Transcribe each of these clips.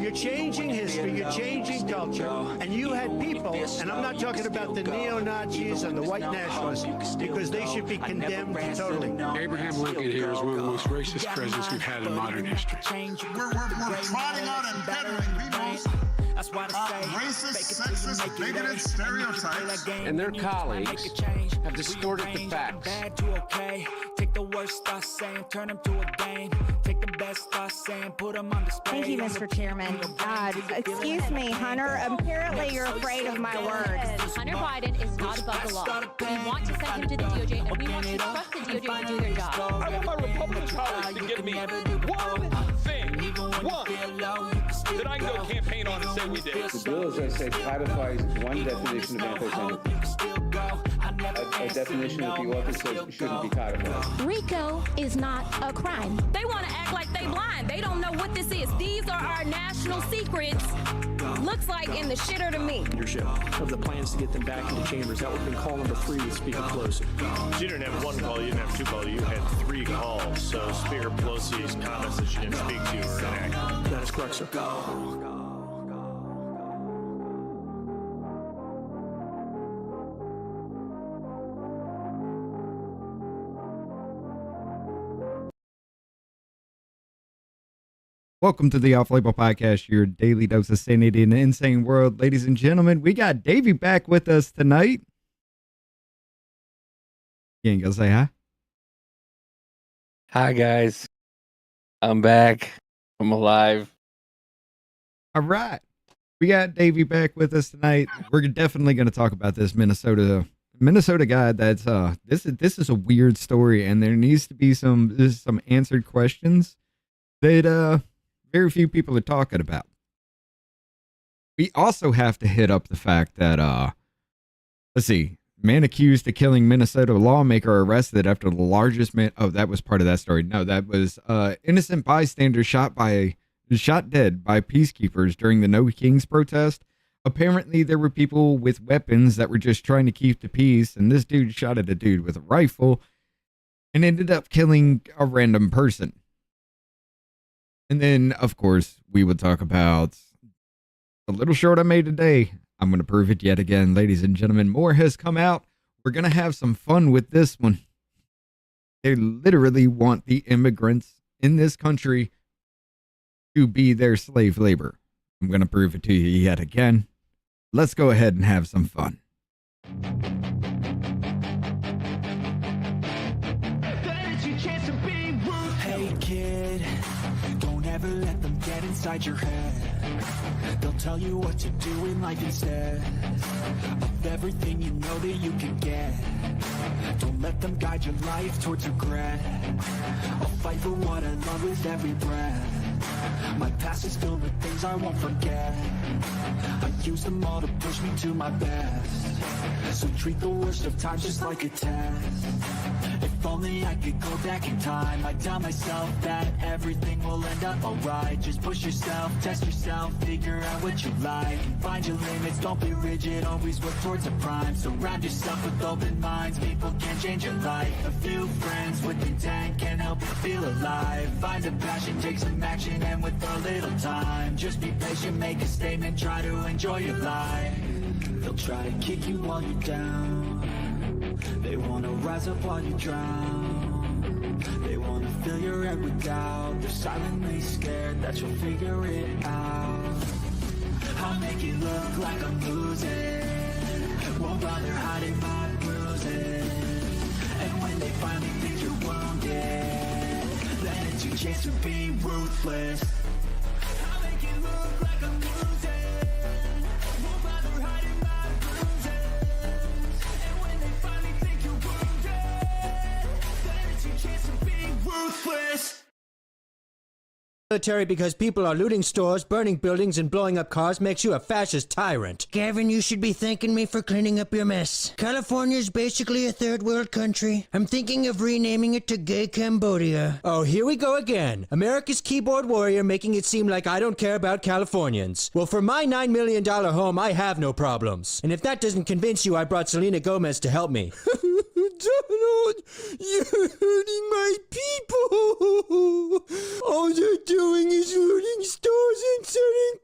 You're changing history, you're changing culture, and you had people, and I'm not talking about the neo-Nazis and the white nationalists, because they should be condemned totally. Abraham Lincoln here is one of the most racist presidents we've had in modern history. We're trotting out and peddling people's racist, sexist, bigoted stereotypes. And their colleagues have distorted the facts. Take the worst I say and turn them to a game. Take the best I say and put them on display. Thank you, Mr. Chairman. Excuse me, Hunter. Apparently you're afraid of my words. Hunter Biden is not above the law. We want to send him to the DOJ, and we want to trust the DOJ to do their job. I want my Republican colleagues to give me one thing, that I can go campaign on and say we did. The bill, as I said, codifies one definition of anti-Semitism. A definition that the author says shouldn't be codified. RICO is not a crime. They want to act like they blind. They don't know what this is. These are our national secrets. Looks like in the shitter to me. Leadership of the plans to get them back into chambers. That would have been call number 3 with Speaker Pelosi. You didn't have one call, you didn't have 2 calls, you had 3 calls. So Speaker Pelosi's comments that she didn't speak to were inaccurate. That is correct, sir. Welcome to the Off-Label Podcast, your daily dose of sanity in the insane world. Ladies and gentlemen, we got Davey back with us tonight. You ain't gonna say hi? Hi, guys. I'm back. I'm alive. All right. We got Davey back with us tonight. We're definitely going to talk about this Minnesota guy that's, this is a weird story, and there needs to be some answered questions that, very few people are talking about. We also have to hit up the fact that, let's see, man accused of killing Minnesota lawmaker arrested after the largest man. Oh, that was part of that story. No, that was innocent bystander shot dead by peacekeepers during the No Kings protest. Apparently, there were people with weapons that were just trying to keep the peace, and this dude shot at a dude with a rifle and ended up killing a random person. And then, of course, we would talk about the little short I made today. I'm going to prove it yet again. Ladies and gentlemen, more has come out. We're going to have some fun with this one. They literally want the immigrants in this country to be their slave labor. I'm going to prove it to you yet again. Let's go ahead and have some fun. Hey kid, don't ever let them get inside your head. They'll tell you what to do in life instead of everything you know that you can get. Don't let them guide your life towards regret. I'll fight for what I love with every breath. My past is filled with things I won't forget. I use them all to push me to my best. So treat the worst of times just like a test. If only I could go back in time, I'd tell myself that everything will end up alright. Just push yourself, test yourself, figure out what you like, and find your limits, don't be rigid, always work towards a prime. Surround yourself with open minds, people can change your life. A few friends with intent can help you feel alive. Find a passion, take some action, and with a little time, just be patient, make a statement, try to enjoy your life. They'll try to kick you while you're down. They wanna rise up while you drown. They wanna fill your head with doubt. They're silently scared that you'll figure it out. I'll make it look like I'm losing. Won't bother hiding my bruises. And when they finally think you're wounded, then it's your chance to be ruthless. I'll make it look like I'm losing. Won't bother hiding my bruises. And when they finally think you're wounded, then it's your chance to be ruthless. Military because people are looting stores, burning buildings, and blowing up cars makes you a fascist tyrant. Gavin, you should be thanking me for cleaning up your mess. California's basically a third world country. I'm thinking of renaming it to Gay Cambodia. Oh, here we go again. America's keyboard warrior making it seem like I don't care about Californians. Well, for my $9 million home, I have no problems. And if that doesn't convince you, I brought Selena Gomez to help me. Donald, you're hurting my people. All you're doing is looting stores and setting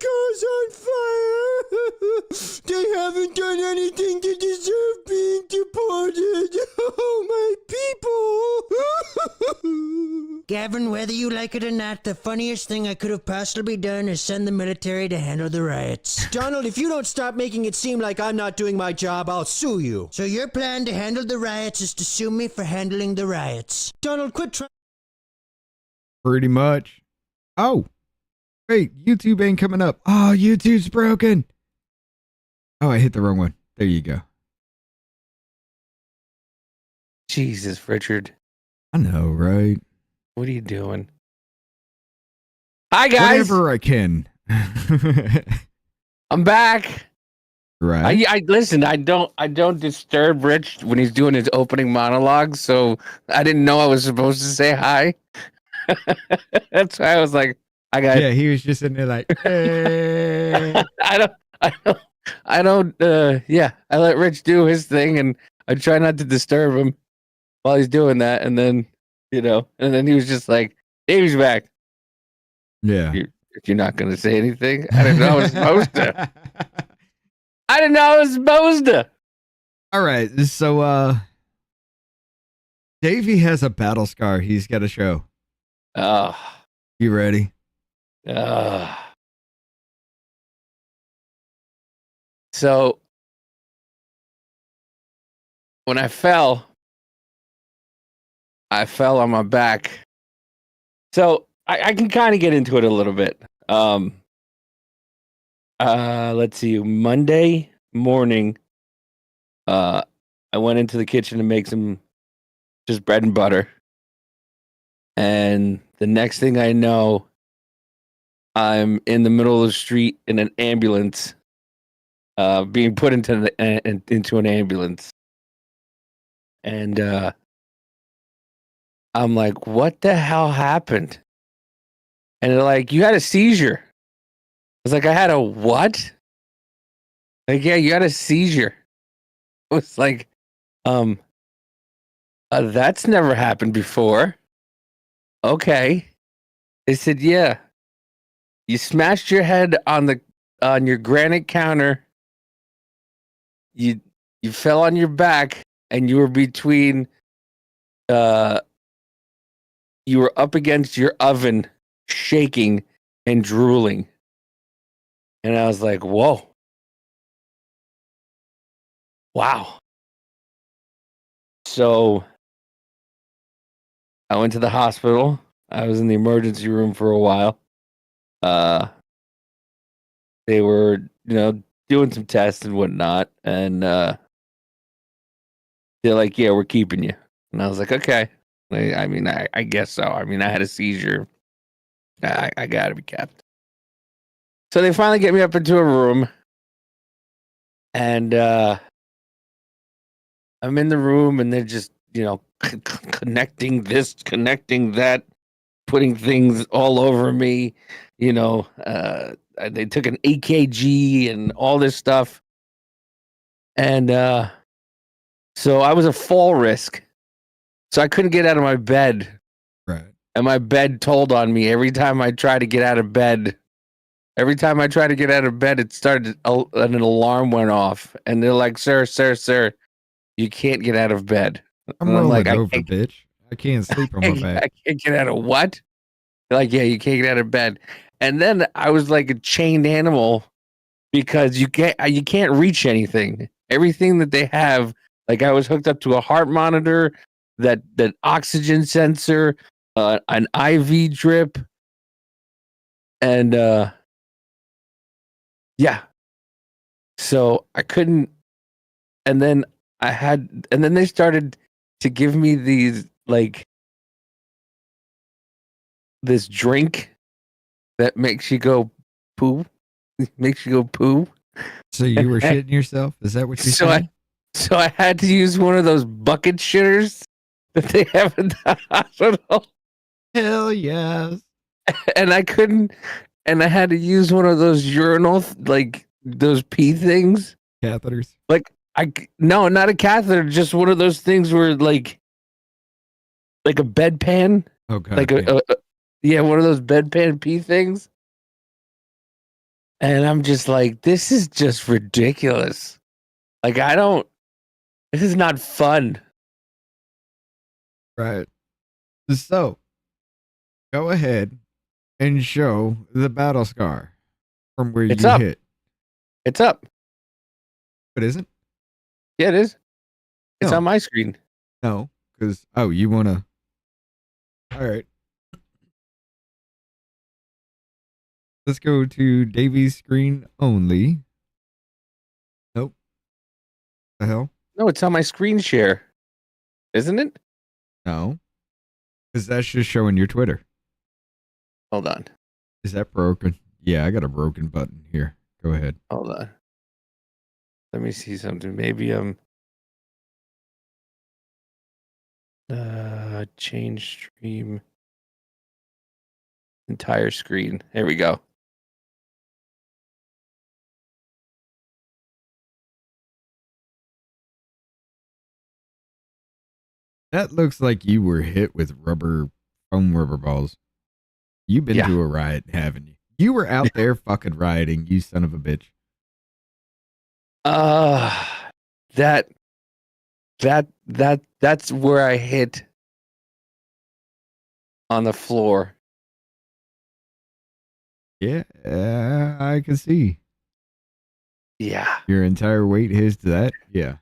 Gavin, whether you like it or not, the funniest thing I could have possibly done is send the military to handle the riots. Donald, if you don't stop making it seem like I'm not doing my job, I'll sue you. So your plan to handle the riots is to sue me for handling the riots. Donald, quit trying. Pretty much. Oh, wait, YouTube ain't coming up. Oh, YouTube's broken. Oh, I hit the wrong one. There you go. Jesus, Richard. I know, right? What are you doing? Hi, guys. Whatever I can. I'm back. Right. I listen. I don't disturb Rich when he's doing his opening monologue, so I didn't know I was supposed to say hi. That's why I was like, "I got." Yeah, he was just in there like, hey. I don't. Yeah, I let Rich do his thing, and I try not to disturb him while he's doing that, and then and then he was just like, "Davey's back." Yeah. You're not going to say anything? I didn't know I was supposed to. I didn't know I was supposed to. All right. So, Davey has a battle scar he's got to show. You ready? So, when I fell on my back. So, I can kind of get into it a little bit. Let's see. Monday morning, I went into the kitchen to make some just bread and butter. And the next thing I know, I'm in the middle of the street in an ambulance, being put into an ambulance. And I'm like, what the hell happened? And they're like, you had a seizure. I was like, I had a what? Like, yeah, you had a seizure. I was like, that's never happened before. Okay. They said, yeah. You smashed your head on your granite counter. You fell on your back, and you were between you were up against your oven, shaking and drooling. And I was like, whoa. Wow. So I went to the hospital. I was in the emergency room for a while. They were, doing some tests and whatnot. And they're like, yeah, we're keeping you. And I was like, okay. I mean, I guess so. I mean, I had a seizure. I gotta be kept. So they finally get me up into a room, and I'm in the room, and they're just, connecting this, connecting that, putting things all over me. They took an EKG and all this stuff. And so I was a fall risk. So I couldn't get out of my bed. Right. And my bed told on me every time I tried to get out of bed. Every time I tried to get out of bed, it started, an alarm went off. And they're like, sir, you can't get out of bed. I'm rolling like, over, bitch. I can't sleep on my back. I can't get out of what? They're like, yeah, you can't get out of bed. And then I was like a chained animal because you can't reach anything. Everything that they have, like I was hooked up to a heart monitor, that oxygen sensor, an IV drip, and yeah. So I couldn't, and then they started to give me these, like, this drink that makes you go poo. So you were shitting yourself? Is that what you said? So I had to use one of those bucket shitters that they have in the hospital. Hell yes. And I couldn't, and I had to use one of those urinal, like those pee things. Catheters? Like, no, not a catheter, just one of those things where like a bedpan. Oh, God. Like one of those bedpan pee things. And I'm just like, this is just ridiculous. Like, this is not fun. Right. So, Go ahead and show the battle scar from where It's you up. hit. It's up. But isn't? Yeah, it is. It's No. on my screen. No, because you want to. All right. Let's go to Davy's screen only. Nope. The hell? No, it's on my screen share. Isn't it? No. Because that's just showing your Twitter. Hold on. Is that broken? Yeah, I got a broken button here. Go ahead. Hold on. Let me see something. Maybe change stream entire screen. There we go. That looks like you were hit with foam rubber balls. You've been to a riot, haven't you? You were out there fucking rioting, you son of a bitch. That's where I hit on the floor. Yeah, I can see. Yeah. Your entire weight hits that? Yeah.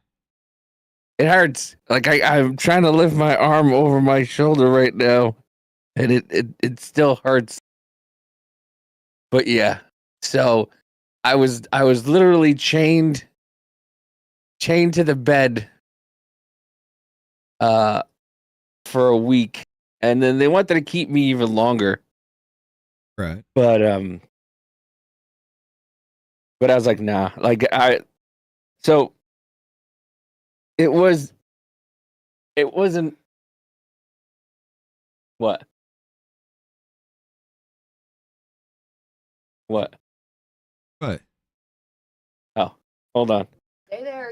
It hurts. Like I'm trying to lift my arm over my shoulder right now, and it still hurts. But yeah, so I was literally chained to the bed for a week, and then they wanted to keep me even longer. Right. But I was like, nah. So it wasn't what? What? What? Oh, hold on. Stay there.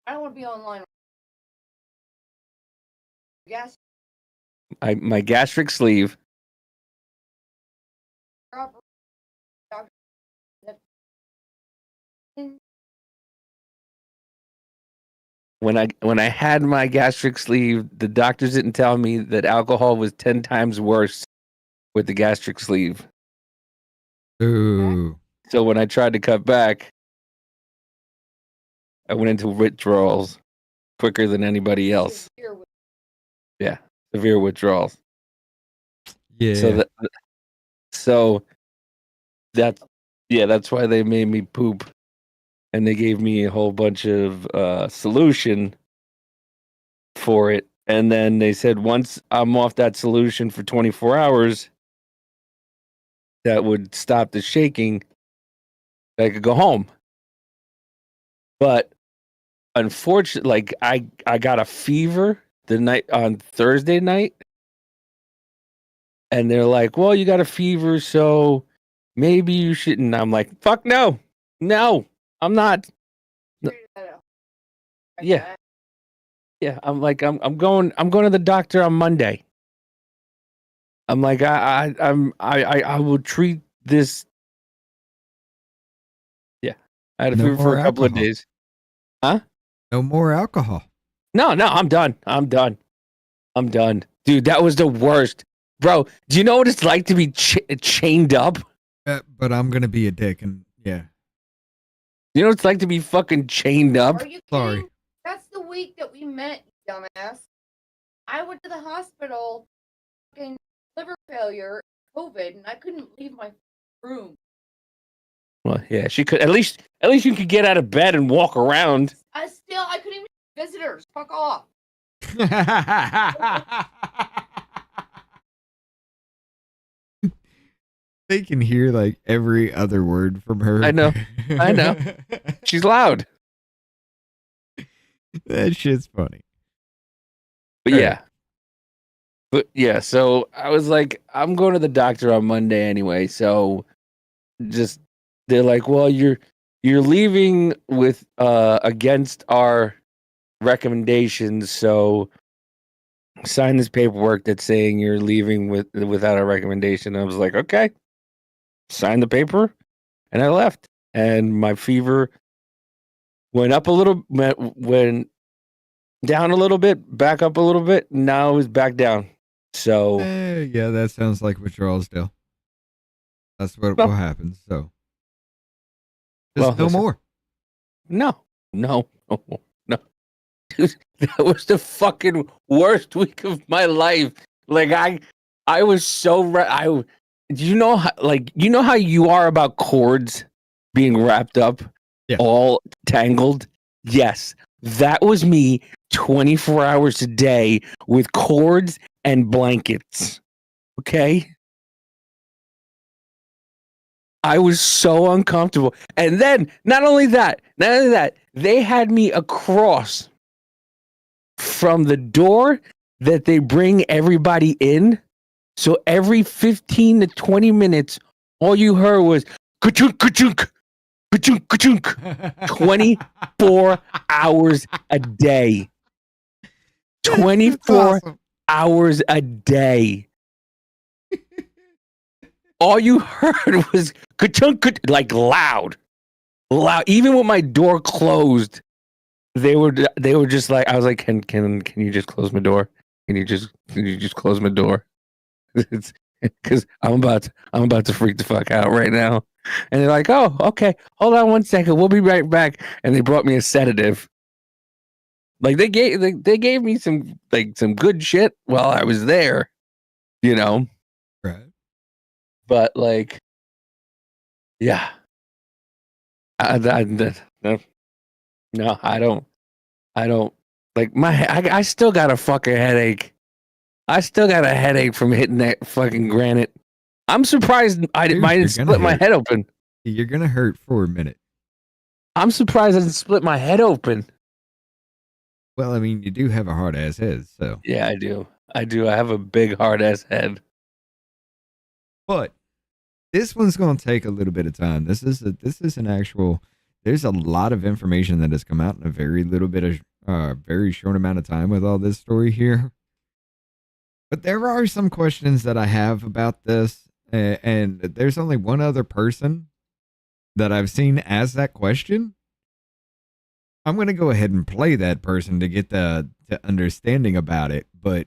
I don't want to be online. Yes. My gastric sleeve. When I had my gastric sleeve, the doctors didn't tell me that alcohol was 10 times worse with the gastric sleeve. Ooh. So when I tried to cut back, I went into withdrawals quicker than anybody else. Yeah, severe withdrawals. Yeah. So that's why they made me poop, and they gave me a whole bunch of solution for it, and then they said once I'm off that solution for 24 hours, that would stop the shaking. I could go home. But unfortunately, like I got a fever the night on Thursday night, and they're like, "Well, you got a fever, so maybe you shouldn't." I'm like, "Fuck no, I'm not." No. Yeah, I'm like, I'm going to the doctor on Monday. I'm like, I will treat this. Yeah, I had a fever for a couple of days. Huh? No more alcohol. No, I'm done. I'm done. Dude, that was the worst. Bro, do you know what it's like to be chained up? But I'm going to be a dick and yeah. You know what it's like to be fucking chained up? Are you Sorry. kidding? That's the week that we met, you dumbass. I went to the hospital, fucking liver failure, COVID, and I couldn't leave my room. Well, yeah, she could. At least you could get out of bed and walk around. I couldn't even see visitors. Fuck off. They can hear like every other word from her. I know. She's loud. That shit's funny. But yeah, so I was like, I'm going to the doctor on Monday anyway, so just they're like, well, you're leaving with against our recommendations, so sign this paperwork that's saying you're leaving without a recommendation. I was like, okay, sign the paper, and I left, and my fever went up a little, went down a little bit, back up a little bit. Now it's back down. So yeah, that sounds like withdrawals, Dale. That's what will happen. So just no more. No. Dude, that was the fucking worst week of my life. Like I was so you know how you are about cords being wrapped up, all tangled? Yes, that was me 24 hours a day with cords and blankets. Okay? I was so uncomfortable. And then, not only that, they had me across from the door that they bring everybody in. So every 15 to 20 minutes, all you heard was ka-chunk, ka-chunk, ka-chunk, ka-chunk. 24 hours a day. 24 hours a day. All you heard was ka-chunk, ka-chunk, like loud. Even with my door closed, they were just like, I was like, can you just close my door? Can you just close my door? It's because I'm about to freak the fuck out right now. And they're like, oh, okay, hold on 1 second, we'll be right back. And they brought me a sedative. Like they gave me some good shit while I was there, you know. Right. But like, yeah, I don't like I still got a fucking headache. I still got a headache from hitting that fucking granite. I'm surprised I didn't split my head open. You're gonna hurt for a minute. I'm surprised I didn't split my head open. Well, I mean, you do have a hard ass head, so yeah, I do. I have a big hard ass head. But this one's going to take a little bit of time. This is an actual. There's a lot of information that has come out in a very little bit of very short amount of time with all this story here. But there are some questions that I have about this, and there's only one other person that I've seen ask that question. I'm going to go ahead and play that person to get the understanding about it, but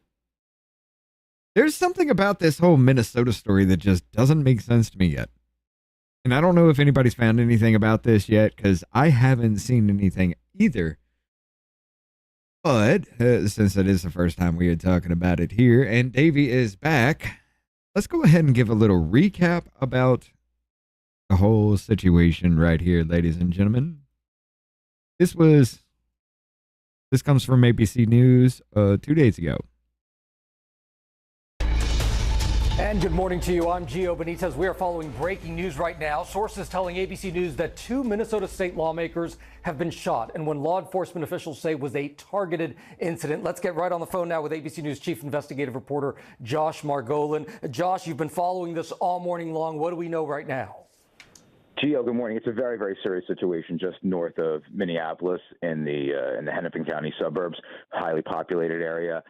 there's something about this whole Minnesota story that just doesn't make sense to me yet. And I don't know if anybody's found anything about this yet, because I haven't seen anything either. But since it is the first time we are talking about it here, and Davey is back, let's go ahead and give a little recap about the whole situation right here, ladies and gentlemen. This comes from ABC News 2 days ago. And good morning to you. I'm Gio Benitez. We are following breaking news right now. Sources telling ABC News that 2 Minnesota state lawmakers have been shot in what law enforcement officials say was a targeted incident. Let's get right on the phone now with ABC News chief investigative reporter Josh Margolin. Josh, you've been following this all morning long. What do we know right now? Gio, good morning. It's a very, very serious situation just north of Minneapolis in the Hennepin County suburbs, highly populated area.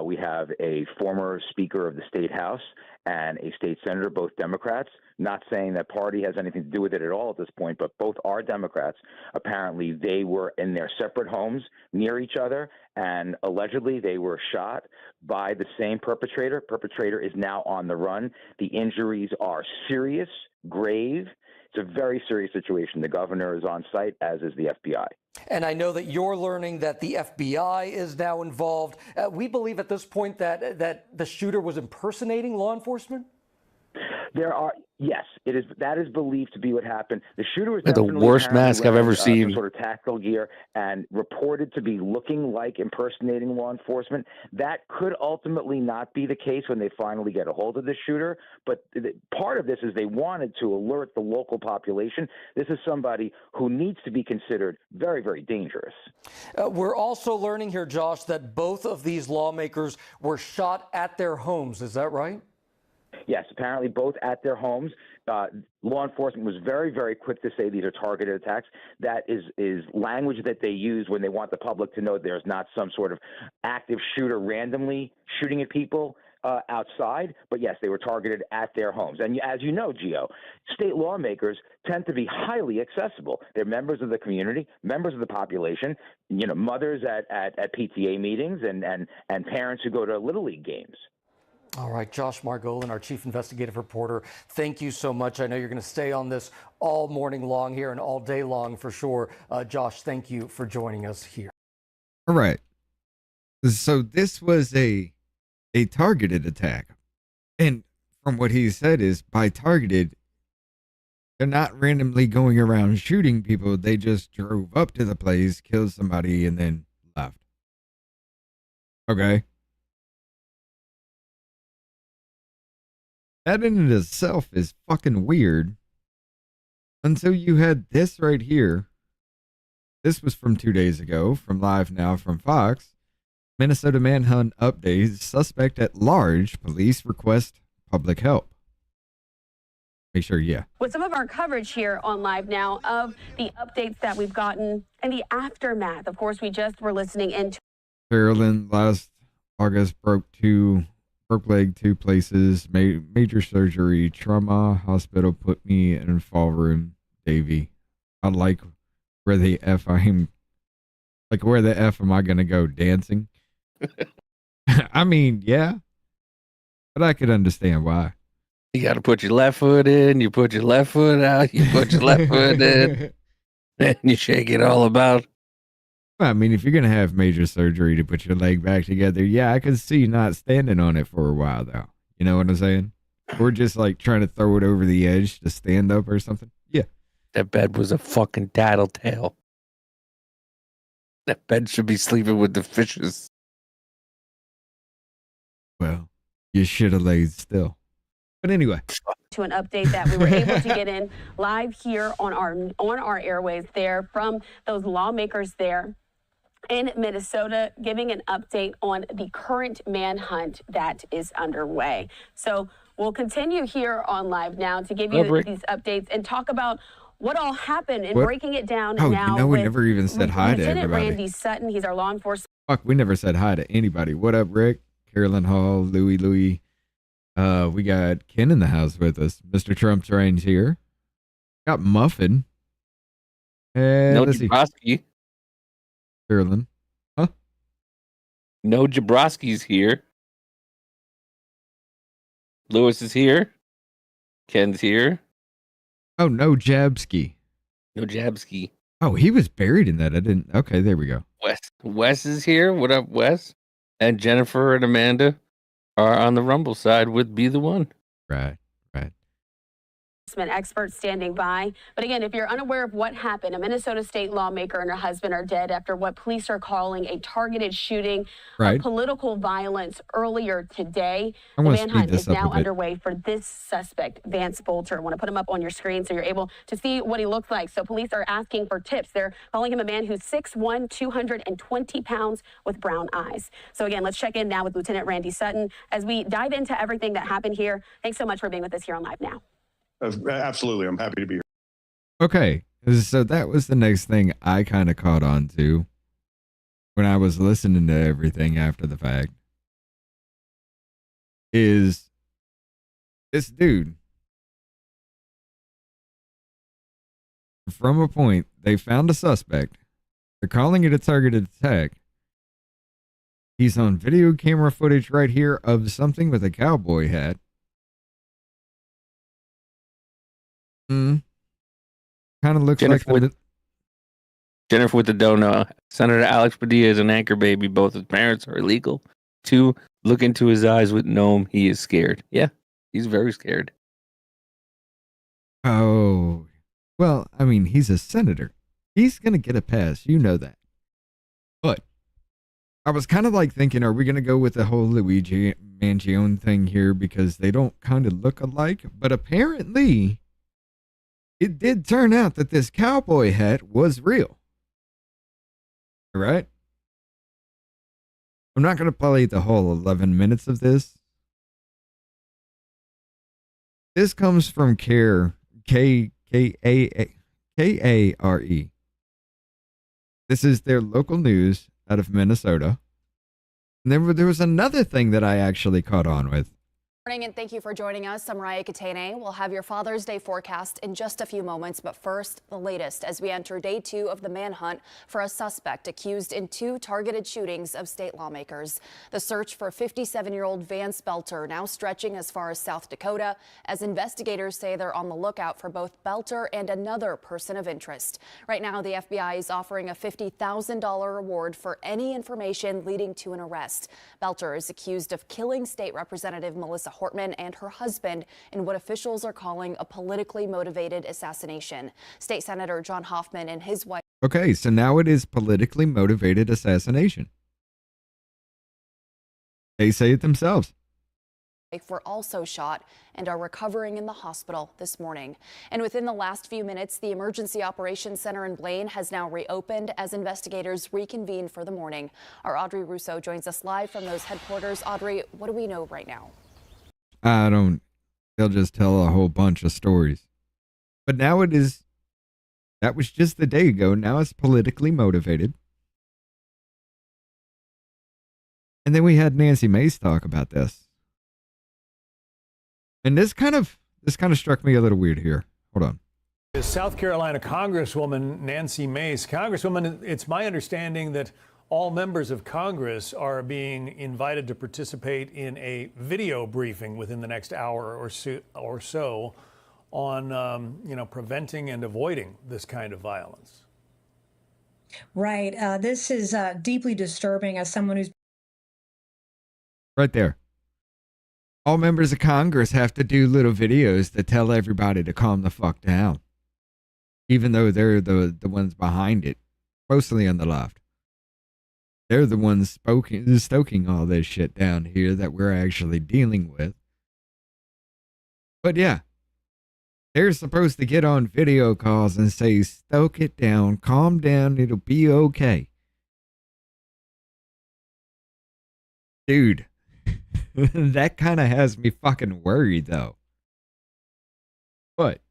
We have a former Speaker of the State House and a state senator, both Democrats. Not saying that party has anything to do with it at all at this point, but both are Democrats. Apparently, they were in their separate homes near each other, and allegedly they were shot by the same perpetrator. Perpetrator is now on the run. The injuries are serious, grave. It's a very serious situation. The governor is on site, as is the FBI. And I know that you're learning that the FBI is now involved. We believe at this point that the shooter was impersonating law enforcement? Yes, that is believed to be what happened. The shooter was the worst mask I've ever seen. Some sort of tactical gear and reported to be looking like impersonating law enforcement. That could ultimately not be the case when they finally get a hold of the shooter. But part of this is they wanted to alert the local population. This is somebody who needs to be considered very, very dangerous. We're also learning here, Josh, that both of these lawmakers were shot at their homes. Is that right? Yes, apparently both at their homes. Law enforcement was very, very quick to say these are targeted attacks. That is language that they use when they want the public to know there's not some sort of active shooter randomly shooting at people outside. But yes, they were targeted at their homes. And as you know, Gio, state lawmakers tend to be highly accessible. They're members of the community, members of the population, mothers at PTA meetings and parents who go to Little League games. All right, Josh Margolin, our chief investigative reporter, thank you so much. I know you're going to stay on this all morning long here and all day long for sure. Josh, thank you for joining us here. All right. So this was a targeted attack. And from what he said is by targeted, they're not randomly going around shooting people. They just drove up to the place, killed somebody, and then left. Okay. That in itself is fucking weird. Until you had this right here. This was from 2 days ago, from Live Now from Fox. Minnesota manhunt updates. Suspect at large. Police request public help. Make sure, yeah. With some of our coverage here on Live Now of the updates that we've gotten and the aftermath. Of course, we just were listening into Carolyn last August broke leg 2 places, major surgery, trauma, hospital, put me in fall room, Davy. I like where the F am I gonna go dancing? I mean, yeah. But I could understand why. You got to put your left foot in, you put your left foot out, you put your left foot in, and you shake it all about. Well, I mean, if you're going to have major surgery to put your leg back together, yeah, I could see not standing on it for a while, though. You know what I'm saying? Or just like trying to throw it over the edge to stand up or something. Yeah. That bed was a fucking tattletale. That bed should be sleeping with the fishes. Well, you should have laid still. But anyway, to an update that we were able to get in live here on our airways there from those lawmakers there in Minnesota, giving an update on the current manhunt that is underway. So we'll continue here on Live Now to give you these updates and talk about what all happened and breaking it down now. You know, we never even said hi to Lieutenant everybody. Randy Sutton, he's our law enforcement. Fuck, we never said hi to anybody. What up, Rick? Carolyn Hall, Louie. We got Ken in the house with us. Mr. Trump's range here. Got Muffin. And no Jabrowski. Carolyn. Huh? No Jabrowski's here. Lewis is here. Ken's here. Oh, no Jabski. No Jabski. Oh, he was buried in that. I didn't. Okay, there we go. Wes is here. What up, Wes? And Jennifer and Amanda are on the Rumble side with Be the One. Right. Experts standing by. But again, if you're unaware of what happened, a Minnesota state lawmaker and her husband are dead after what police are calling a targeted shooting of political violence earlier today. The manhunt is now underway for this suspect, Vance Boelter. I want to put him up on your screen so you're able to see what he looks like. So police are asking for tips. They're calling him a man who's 6'1", 220 pounds with brown eyes. So again, let's check in now with Lieutenant Randy Sutton as we dive into everything that happened here. Thanks so much for being with us here on Live Now. Absolutely. I'm happy to be here. Okay. So that was the next thing I kind of caught on to when I was listening to everything after the fact is this dude from a point, they found a suspect. They're calling it a targeted attack. He's on video camera footage right here of something with a cowboy hat. Kind of looks Jennifer like Jennifer with the donut. Senator Alex Padilla is an anchor baby. Both his parents are illegal. 2, look into his eyes with Gnome. He is scared. Yeah, he's very scared. Oh, well, I mean, he's a senator. He's going to get a pass. You know that. But I was kind of like thinking, are we going to go with the whole Luigi Mangione thing here because they don't kind of look alike? But apparently it did turn out that this cowboy hat was real. All right. I'm not going to play the whole 11 minutes of this. This comes from Care, K-A-R-E. This is their local news out of Minnesota. And there was another thing that I actually caught on with. Morning and thank you for joining us. I'm Raya Katene. We'll have your Father's Day forecast in just a few moments, but first, the latest as we enter day 2 of the manhunt for a suspect accused in 2 targeted shootings of state lawmakers. The search for 57-year-old Vance Boelter now stretching as far as South Dakota, as investigators say they're on the lookout for both Boelter and another person of interest. Right now, the FBI is offering a $50,000 reward for any information leading to an arrest. Boelter is accused of killing State Representative Melissa Hortman and her husband in what officials are calling a politically motivated assassination. State Senator John Hoffman and his wife. Okay, so now it is politically motivated assassination. They say it themselves. Were also shot and are recovering in the hospital this morning. And within the last few minutes, the Emergency Operations Center in Blaine has now reopened as investigators reconvene for the morning. Our Audrey Russo joins us live from those headquarters. Audrey, what do we know right now? They'll just tell a whole bunch of stories. But now that was just the day ago. Now it's politically motivated. And then we had Nancy Mace talk about this. And this kind of struck me a little weird here. Hold on. South Carolina Congresswoman Nancy Mace. Congresswoman, it's my understanding that all members of Congress are being invited to participate in a video briefing within the next hour or so on, preventing and avoiding this kind of violence. Right. This is deeply disturbing as someone who's right there. All members of Congress have to do little videos to tell everybody to calm the fuck down, even though they're the ones behind it, mostly on the left. They're the ones stoking all this shit down here that we're actually dealing with. But yeah, they're supposed to get on video calls and say, stoke it down, calm down, it'll be okay. Dude, that kind of has me fucking worried though. What?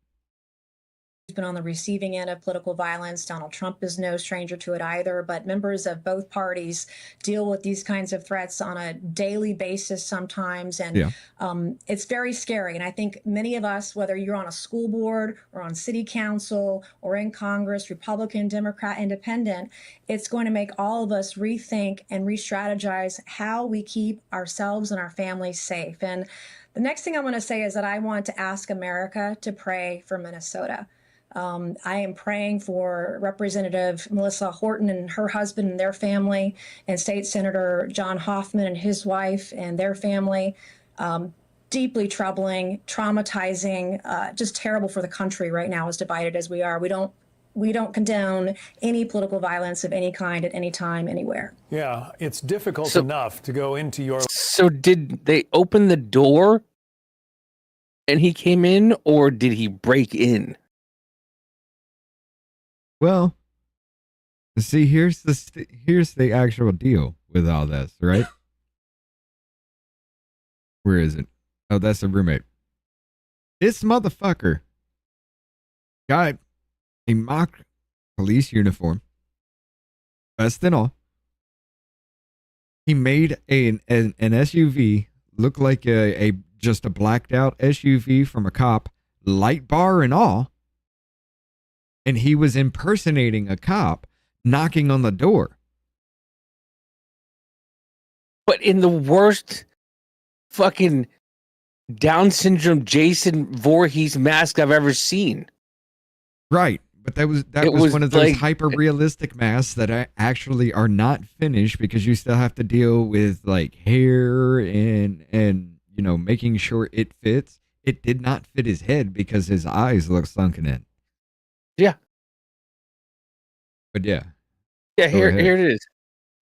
been on the receiving end of political violence. Donald Trump is no stranger to it either, but members of both parties deal with these kinds of threats on a daily basis sometimes, and it's very scary. And I think many of us, whether you're on a school board or on city council or in Congress, Republican, Democrat, Independent, it's going to make all of us rethink and re-strategize how we keep ourselves and our families safe. And the next thing I want to say is that I want to ask America to pray for Minnesota. I am praying for Representative Melissa Horton and her husband and their family, and State Senator John Hoffman and his wife and their family. Deeply troubling, traumatizing, just terrible for the country right now, as divided as we are. We don't condone any political violence of any kind at any time, anywhere. Yeah, it's difficult enough to go into your... So did they open the door and he came in, or did he break in? Well, see, here's the actual deal with all this, right? Where is it? Oh, that's a roommate. This motherfucker got a mock police uniform, best in all. He made an SUV look like a just a blacked out SUV from a cop, light bar and all. And he was impersonating a cop knocking on the door. But in the worst fucking Down syndrome Jason Voorhees mask I've ever seen. Right. But that was one of those hyper realistic masks that actually are not finished, because you still have to deal with like hair and you know, making sure it fits. It did not fit his head because his eyes look sunken in. Yeah. But yeah. Yeah, here it is.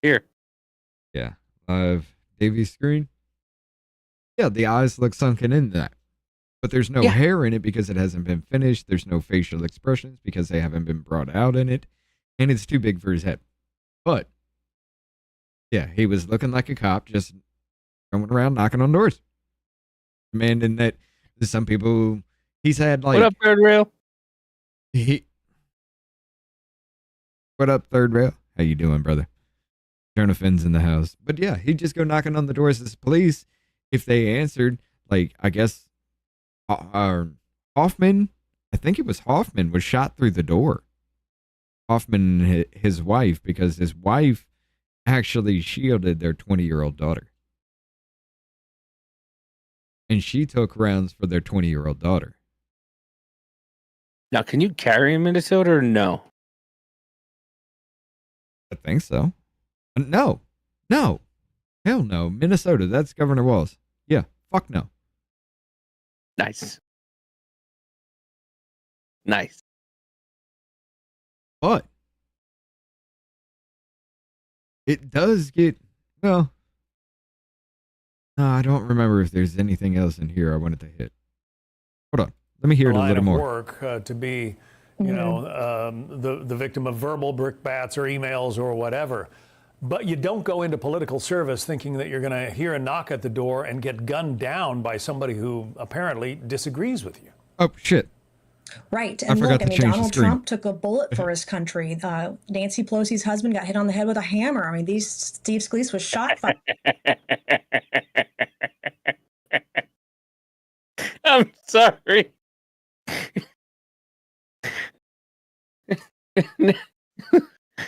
Here. Yeah. Live Davy's screen. Yeah, the eyes look sunken in that. But there's no hair in it because it hasn't been finished. There's no facial expressions because they haven't been brought out in it. And it's too big for his head. But yeah, he was looking like a cop, just going around knocking on doors. Demanding that some people, he's had like... What up, third rail? What up, third rail? How you doing, brother? Jonathan's in the house. But yeah, he'd just go knocking on the doors of the police. If they answered, like, I guess Hoffman, I think it was Hoffman, was shot through the door. Hoffman and his wife, because his wife actually shielded their 20-year-old daughter. And she took rounds for their 20-year-old daughter. Now, can you carry in Minnesota or no? I think so. No. Hell no. Minnesota, that's Governor Walz. Yeah, fuck no. Nice. But it does get, well, no, I don't remember if there's anything else in here I wanted to hit. Hold on. Let me hear it a little more. Work to be, the victim of verbal brickbats or emails or whatever. But you don't go into political service thinking that you're going to hear a knock at the door and get gunned down by somebody who apparently disagrees with you. Oh, shit. Right. And look, I mean, Donald Trump took a bullet for his country. Nancy Pelosi's husband got hit on the head with a hammer. I mean, Steve Scalise was shot. I'm sorry.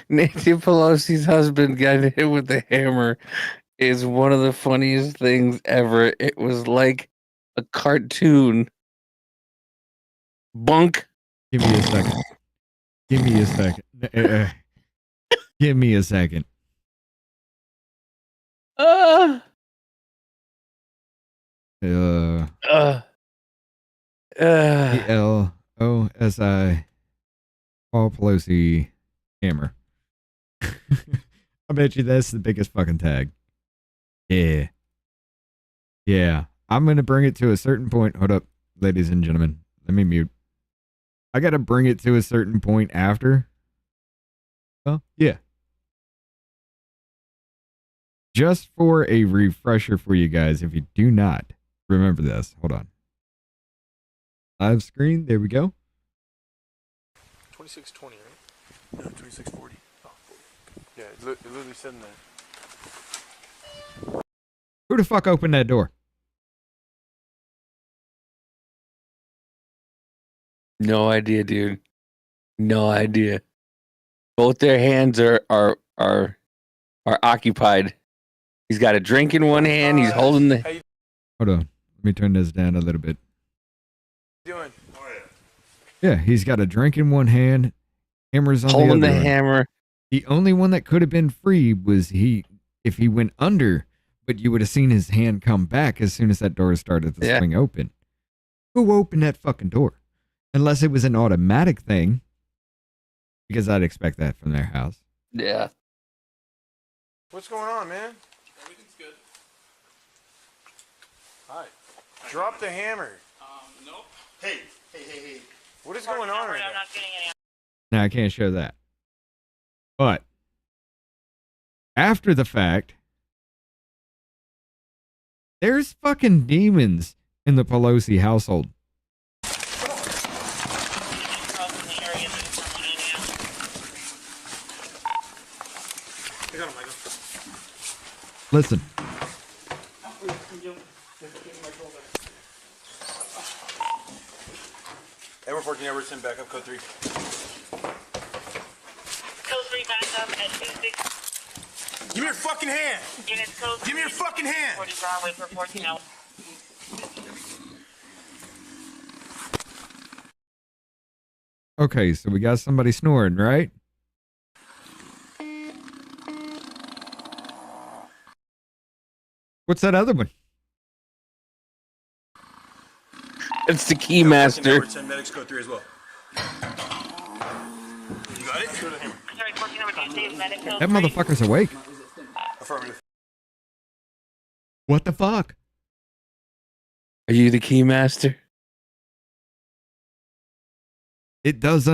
Nancy Pelosi's husband got hit with a hammer is one of the funniest things ever. It was like a cartoon. Bunk. Give me a second. Give me a second. Give me a second. Pelosi Paul Pelosi hammer. I bet you that's the biggest fucking tag. Yeah. I'm gonna bring it to a certain point. Hold up, ladies and gentlemen. Let me mute. I gotta bring it to a certain point after. Well, yeah. Just for a refresher for you guys, if you do not remember this, hold on. Live screen, there we go. 2620, right? No, 2640. Oh, 40. Yeah, it literally said in there. Who the fuck opened that door? No idea, dude. No idea. Both their hands are occupied. He's got a drink in one hand. He's holding the. Hold on. Let me turn this down a little bit. Doing? Yeah, he's got a drink in one hand. Hammer's on holding the other. The hammer. The only one that could have been free was if he went under, but you would have seen his hand come back as soon as that door started to swing open. Who opened that fucking door? Unless it was an automatic thing, because I'd expect that from their house. Yeah. What's going on, man? Everything's good. Hi. Drop the hammer. Nope. Hey. What is going on right now? Now, I can't show that. But after the fact, there's fucking demons in the Pelosi household. Listen. Edward 14, Edward 10, back up, code 3. Code 3, back up at 26. Give me your fucking hand! Give me your fucking hand! 40 Broadway for 14 hours. Okay, so we got somebody snoring, right? What's that other one? It's the key master. Edward 10, medics, code 3 as well. You got it? Sorry, 14 number 2, medic code That motherfucker's awake. Affirmative. What the fuck? Are you the key master? It does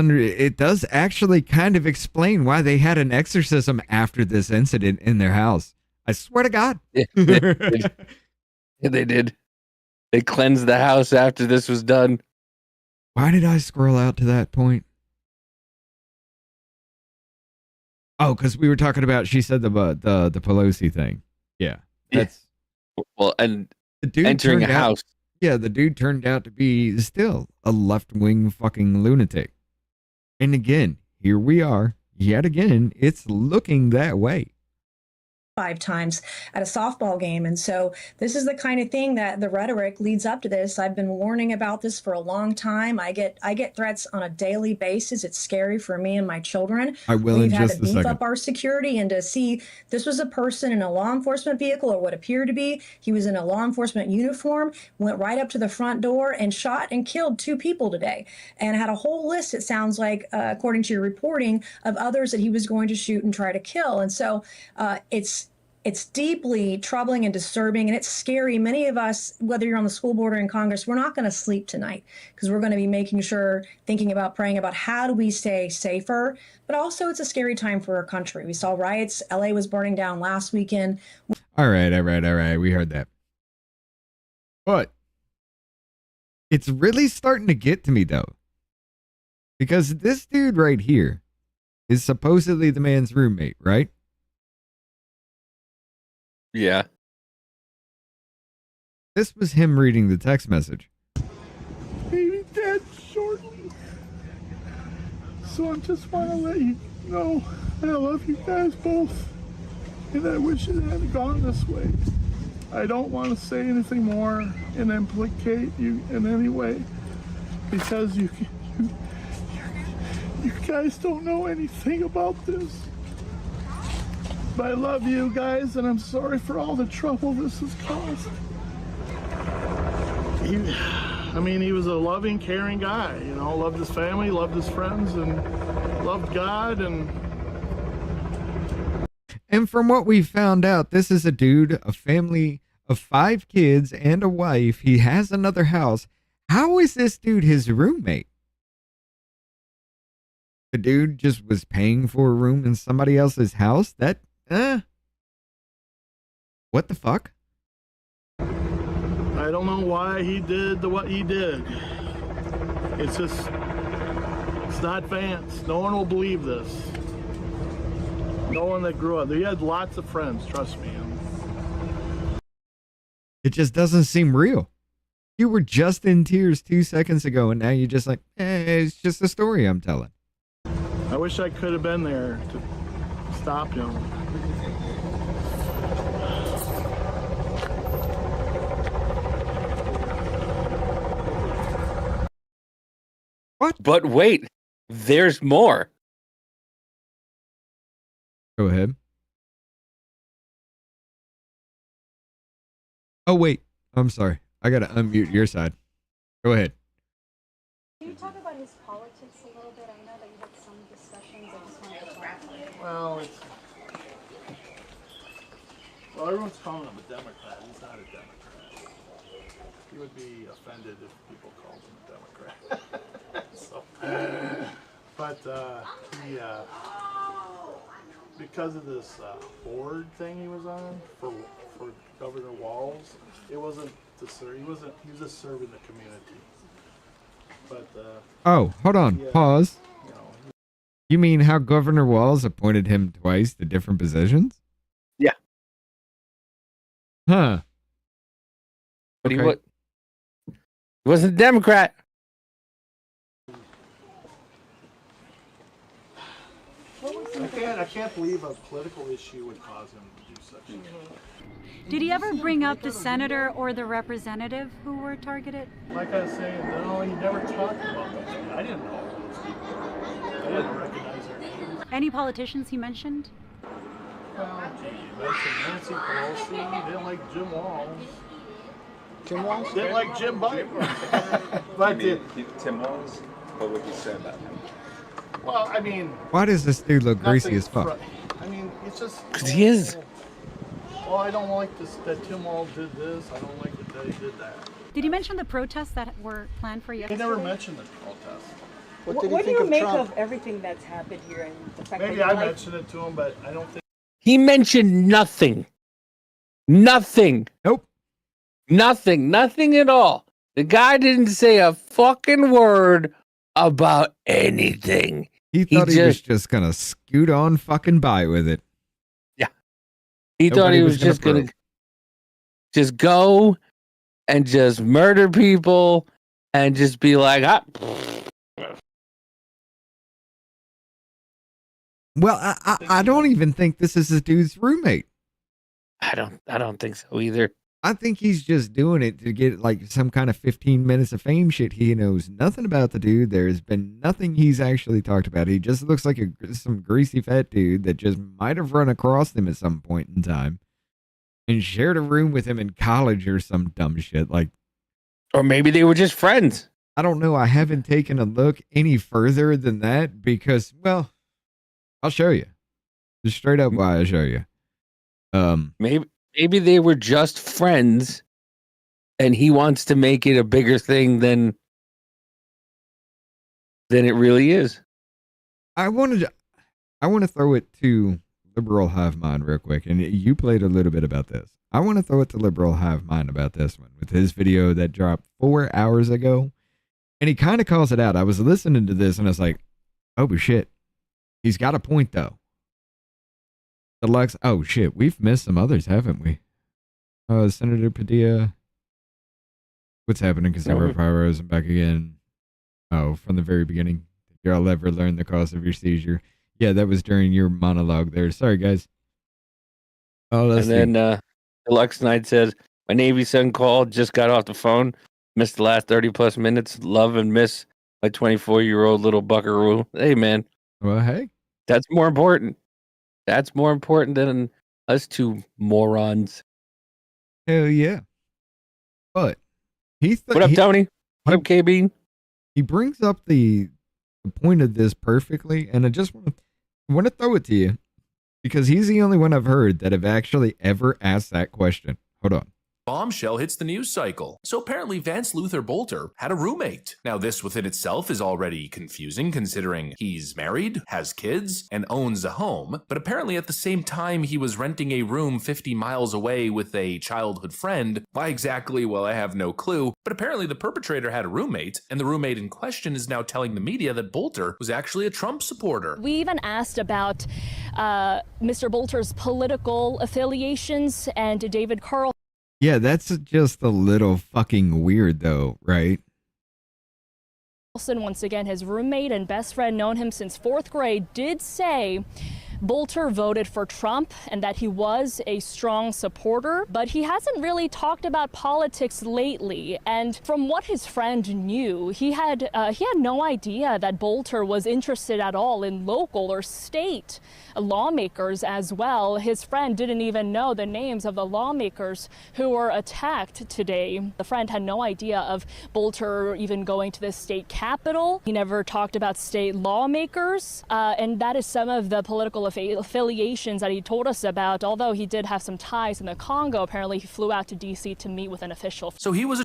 actually kind of explain why they had an exorcism after this incident in their house. I swear to God. Yeah, they did. They cleansed the house after this was done. Why did I scroll out to that point? Oh, because we were talking about, she said the Mm-hmm. Pelosi thing. Yeah. That's well, and the dude entering a turned out- house. Yeah, the dude turned out to be still a left-wing fucking lunatic. And again, here we are. Yet again, it's looking that way. 5 times at a softball game. And so this is the kind of thing that the rhetoric leads up to this. I've been warning about this for a long time. I get threats on a daily basis. It's scary for me and my children. I will We've in had just to a beef second. up our security, and to see this was a person in a law enforcement vehicle, or what appeared to be. He was in a law enforcement uniform, went right up to the front door and shot and killed 2 people today, and had a whole list, it sounds like, according to your reporting, of others that he was going to shoot and try to kill. And so it's deeply troubling and disturbing, and it's scary. Many of us, whether you're on the school board or in Congress, we're not going to sleep tonight because we're going to be making sure, thinking about, praying about how do we stay safer. But also, it's a scary time for our country. We saw riots. LA was burning down last weekend. All right. We heard that. But it's really starting to get to me, though. Because this dude right here is supposedly the man's roommate, right? Yeah. This was him reading the text message. Maybe dead shortly. So I just want to let you know I love you guys both, and I wish it hadn't gone this way. I don't want to say anything more and implicate you in any way, because you guys don't know anything about this. But I love you guys, and I'm sorry for all the trouble this has caused. He was a loving, caring guy, loved his family, loved his friends, and loved God. And from what we found out, this is a dude, a family of 5 kids and a wife. He has another house. How is this dude his roommate? The dude just was paying for a room in somebody else's house? What the fuck? I don't know why he did what he did. It's not Vance. No one will believe this. No one that grew up. He had lots of friends, trust me. It just doesn't seem real. You were just in tears 2 seconds ago, and now you're just like, it's just a story I'm telling. I wish I could have been there to stop him. What? But wait, there's more. Go ahead. Oh, wait. I'm sorry. I got to unmute your side. Go ahead. Can you talk about his politics a little bit? I know that you had some discussions. I just wanted to talk about it. Well, everyone's calling him a Democrat. He's not a Democrat. He would be offended if people called him a Democrat. He, because of this board thing he was on for Governor Walz, it wasn't to serve. He was just serving the community. But hold on. yeah, Pause. You mean how Governor Walz appointed him twice to different positions? Yeah. Huh. But Okay. he wasn't a Democrat. I can't believe a political issue would cause him to do such a thing. Did he ever bring up the senator or the representative who were targeted? Like I was saying, no, he never talked about those. I didn't know those people. I didn't recognize their names. Any politicians he mentioned? Well, he mentioned Nancy Pelosi. He didn't like Jim Walz. Jim Walz? Didn't like Jim Biden. But Tim Walz? What would you say about him? well, I mean, Why does this dude look greasy nothing as fuck? I mean, it's just. Because he is. Well, I don't like this, that Tim Walz did this. I don't like that he did that. Did he mention the protests that were planned for He yesterday? never mentioned the protest. What do you make of everything that's happened here and the fact Maybe that I mentioned it to him, but I don't think. He mentioned nothing. Nothing. Nope. Nothing at all. The guy didn't say a fucking word about anything. He thought he was just gonna scoot on fucking by with it. Yeah. He thought he was just gonna just go and just murder people and just be like, Well, I don't even think this is this dude's roommate. I don't think so either. I think he's just doing it to get like some kind of 15 minutes of fame shit. He knows nothing about the dude. There's been nothing he's actually talked about. He just looks like some greasy fat dude that just might have run across him at some point in time and shared a room with him in college or some dumb shit. Like, or maybe they were just friends. I don't know. I haven't taken a look any further than that because, well, I'll show you. Just straight up why I'll show you. Maybe they were just friends and he wants to make it a bigger thing than it really is. I want to throw it to Liberal Hive Mind real quick. And you played a little bit about this. I want to throw it to Liberal Hive Mind about this one with his video that dropped 4 hours ago. And he kind of calls it out. I was listening to this and I was like, oh shit. He's got a point though. Deluxe. Oh shit, we've missed some others, haven't we? Senator Padilla. What's happening? Consumer Pyros and back again. Oh, from the very beginning. Did y'all ever learn the cause of your seizure? Yeah, that was during your monologue there. Sorry, guys. Oh, and then Deluxe Knight says, my Navy son called, just got off the phone, missed the last 30 plus minutes. Love and miss my 24-year-old little buckaroo. Hey, man. Well, hey. That's more important. That's more important than us two morons. Hell yeah. But what up, Tony? What up, KB? He brings up the point of this perfectly, and I just want to throw it to you because he's the only one I've heard that have actually ever asked that question. Hold on. Bombshell hits the news cycle. So apparently Vance Boelter had a roommate. Now this within itself is already confusing considering he's married, has kids, and owns a home. But apparently at the same time he was renting a room 50 miles away with a childhood friend. Why exactly? Well, I have no clue. But apparently the perpetrator had a roommate, and the roommate in question is now telling the media that Boelter was actually a Trump supporter. We even asked about Mr. Boelter's political affiliations and David Carl. Yeah, that's just a little fucking weird though, right? Once again, his roommate and best friend, known him since 4th grade, did say Boelter voted for Trump and that he was a strong supporter, but he hasn't really talked about politics lately. And from what his friend knew, he had no idea that Boelter was interested at all in local or state lawmakers as well. His friend didn't even know the names of the lawmakers who were attacked today. The friend had no idea of Boelter even going to the state capitol. He never talked about state lawmakers, and that is some of the political affiliations that he told us about. Although he did have some ties in the Congo, apparently he flew out to D.C. to meet with an official. So he was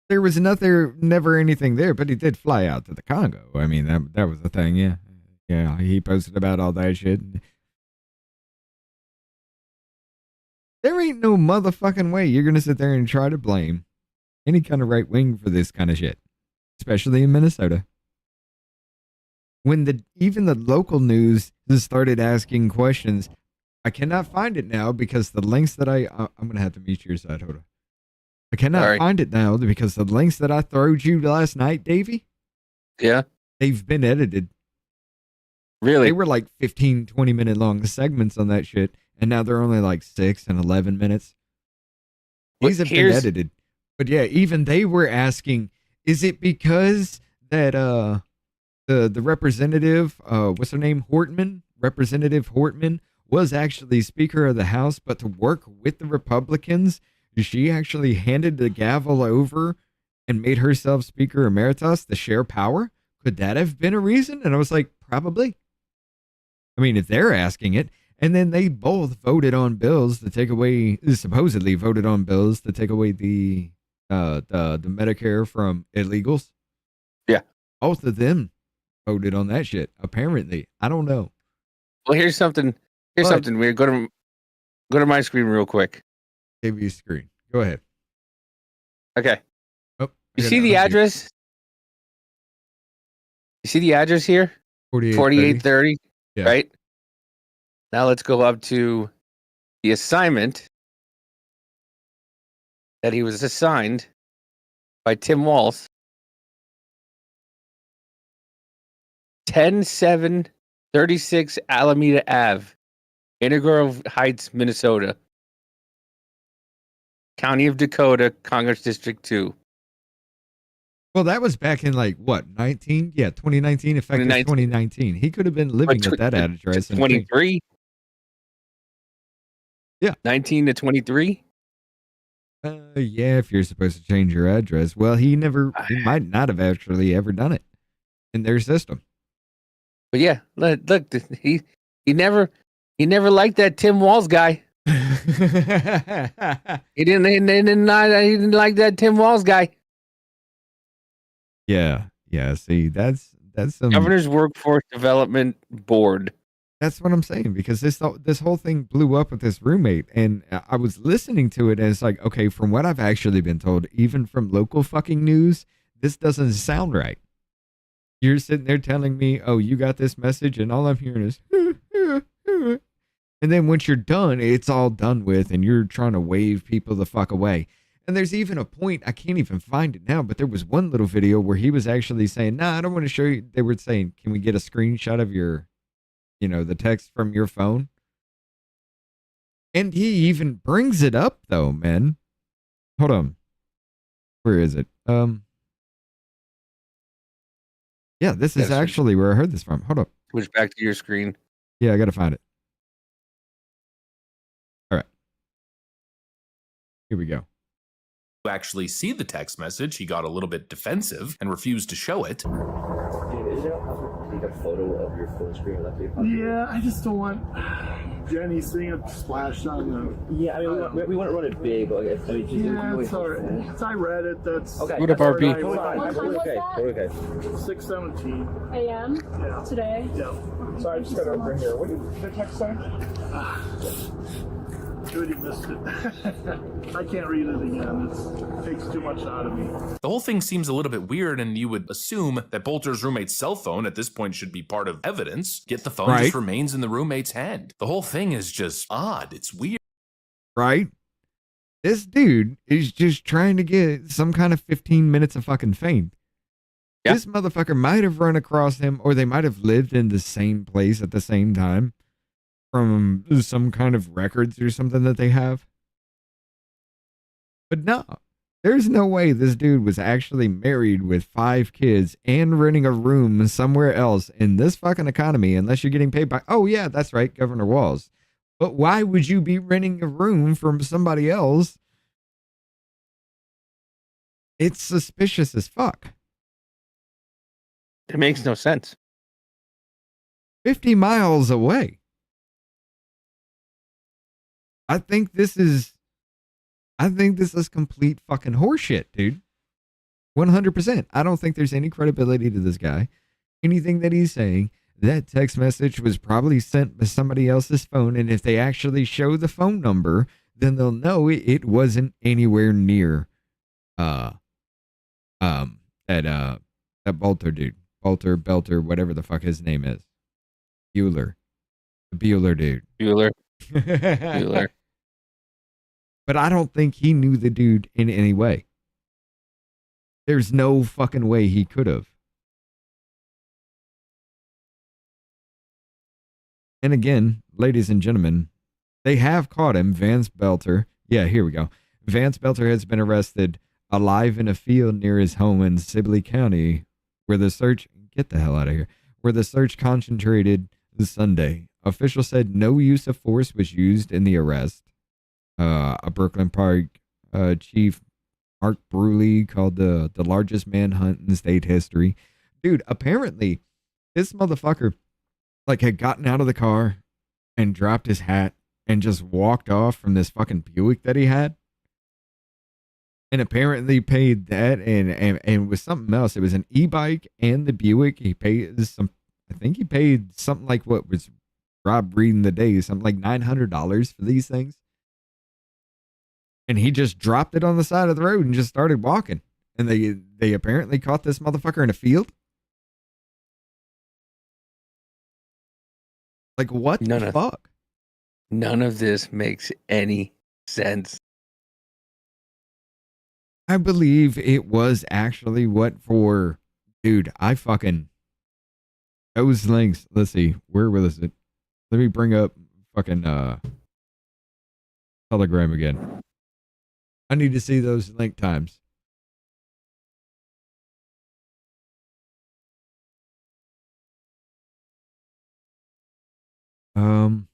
There was never anything there, but he did fly out to the Congo. I mean, that was the thing, yeah. Yeah, he posted about all that shit. There ain't no motherfucking way you're going to sit there and try to blame any kind of right wing for this kind of shit, especially in Minnesota. When even the local news just started asking questions, I cannot find it now because the links that I'm going to have to mute your side. Hold on. I cannot find it now because the links that I throwed you last night, Davey. Yeah. They've been edited. Really? They were like 15, 20-minute long segments on that shit. And now they're only like 6 and 11 minutes. These have been edited. But yeah, even they were asking, is it because that the representative, what's her name? Representative Hortman was actually Speaker of the House, but to work with the Republicans, she actually handed the gavel over and made herself Speaker Emeritus to share power? Could that have been a reason? And I was like, probably. I mean, if they're asking it. And then they both voted on bills to take away, supposedly voted on bills to take away the Medicare from illegals. Yeah. Both of them voted on that shit, apparently. I don't know. Well, here's something weird. Go to my screen real quick. Give you a screen. Go ahead. Okay. Oh, you see the address? You see the address here? 4830. Yeah. Right? Now let's go up to the assignment. that he was assigned by Tim Walz. 10736 Alameda Ave, Inner Heights, Minnesota. County of Dakota, Congress District 2. Well, that was back in like what, 19? Yeah, 2019, effective 2019. He could have been living at that address. 23? Yeah. 19 to 23? Yeah, if you're supposed to change your address. Well, he might not have actually ever done it in their system. But yeah, look, he never liked that Tim Walz guy. He didn't like that Tim Walz guy. Yeah. See, that's some Governor's Workforce Development Board. That's what I'm saying, because this whole thing blew up with this roommate, and I was listening to it, and it's like, okay, from what I've actually been told, even from local fucking news, this doesn't sound right. You're sitting there telling me, oh, you got this message, and all I'm hearing is, and then once you're done, it's all done with, and you're trying to wave people the fuck away. And there's even a point, I can't even find it now, but there was one little video where he was actually saying, nah, I don't want to show you. They were saying, can we get a screenshot of your, the text from your phone? And he even brings it up, though, man. Hold on. Where is it? Yeah, this is actually where I heard this from. Hold up. Switch back to your screen. Yeah, I got to find it. All right. Here we go. To actually see the text message, he got a little bit defensive and refused to show it. Is it possible to take a photo of your phone screen? Yeah, I just don't want Jenny seeing it splashed on the. Yeah, I mean, we want to run it big. Like, I mean, yeah, it's all right. I read it. That's okay. What up, RP? Totally fine. Totally okay. 6:17 a.m. Yeah. Today. Yeah. Sorry, I just got over here. What did the text say? Good, you missed it. I can't read it again. It takes too much out of me. The whole thing seems a little bit weird, and you would assume that Boelter's roommate's cell phone at this point should be part of evidence, yet the phone just remains in the roommate's hand. The whole thing is just odd. It's weird. Right? This dude is just trying to get some kind of 15 minutes of fucking fame. Yep. This motherfucker might have run across him, or they might have lived in the same place at the same time from some kind of records or something that they have. But no, there's no way this dude was actually married with 5 kids and renting a room somewhere else in this fucking economy, unless you're getting paid by, oh yeah, that's right, Governor Walz. But why would you be renting a room from somebody else? It's suspicious as fuck. It makes no sense. 50 miles away. I think this is complete fucking horseshit, dude. 100%. I don't think there's any credibility to this guy. Anything that he's saying, that text message was probably sent by somebody else's phone, and if they actually show the phone number, then they'll know it wasn't anywhere near that Boelter dude. Boelter, whatever the fuck his name is. Bueller. The Bueller dude. Bueller. But I don't think he knew the dude in any way. There's no fucking way he could have. And again, ladies and gentlemen, they have caught him, Vance Boelter. Yeah, here we go. Vance Boelter has been arrested alive in a field near his home in Sibley County, where the search, get the hell out of here, where the search concentrated Sunday. Officials said no use of force was used in the arrest. A Brooklyn Park chief, Mark Bruley, called the largest manhunt in state history. Dude, apparently this motherfucker had gotten out of the car and dropped his hat and just walked off from this fucking Buick that he had. And apparently paid that and with something else. It was an e-bike and the Buick. He paid I think he paid something like what was Rob reading the day, something like $900 for these things. And he just dropped it on the side of the road and just started walking. And they apparently caught this motherfucker in a field. Like, what the fuck? None of this makes any sense. I believe it was actually what for, dude, those links. Let's see, where was it? Let me bring up fucking Telegram again. I need to see those link times. Um,